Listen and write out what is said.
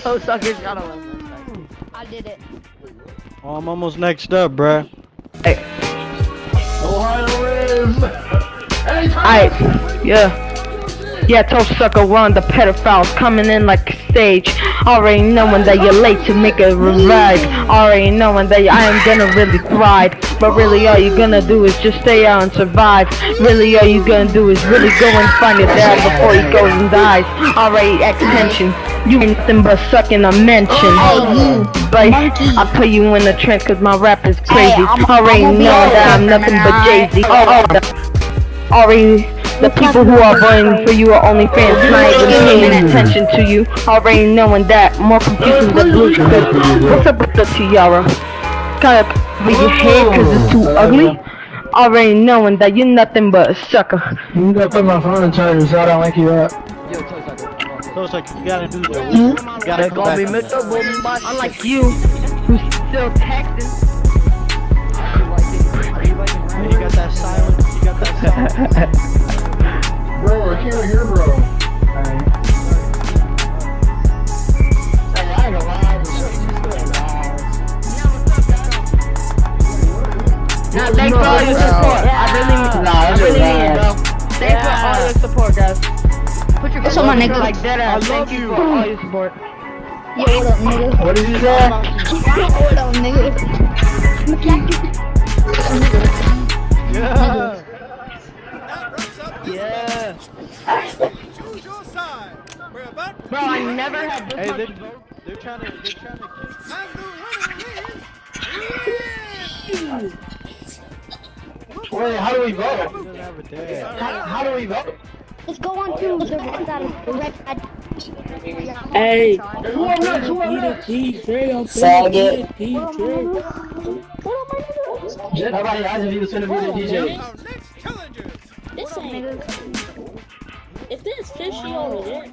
Oh, sucker shot him. I did it. Oh, I'm almost next up, bruh. Hey. Ohio Riz! Alright, yeah. Yeah, told sucker one, the pedophiles coming in like a stage. Already knowing that you're late to make a revive. Already knowing that I am gonna really thrive. But really all you're gonna do is just stay out and survive. Really all you're gonna do is really go and find your dad before he goes and dies. Already attention. You ain't nothing but sucking a mention. But I'll put you in the trance cause my rap is crazy. Already know that I'm nothing but Jay-Z. Already the people who are voting for you are only fans, not even paying attention to you. Already knowing that, more confusing than blue. What's up with the tiara? Kinda cover your head cause it's too ugly. Already knowing that you're nothing but a sucker. You gotta put my phone in charger so I don't wake you up. So it's like you gotta do the. You gotta go back. Unlike you, who's still texting. Hey, you got that silent. You got that silent. Bro, I can't hear bro. Hey, I ain't gonna lie, this shit is Nah, thanks for all your support. I really mean it, bro. Thanks for all your support, guys. Put your What's up, my nigga? like that ass. Thank you for all your support. Yo, what up, nigga? What did you say? What up, nigga? Yeah. Yeah. Choose your side. We're about to Bro, I never had this Hey, much they're trying to kick. and the winner is Wait, how do we vote? He doesn't have a dad. How do we vote? Let's go on to the red side. Hey, Who up next? Who up he the next? DJ, I'm Faggot. DJ. Nobody asked if he was gonna be the DJ. our next challenger. This ain't. If this fishy over there.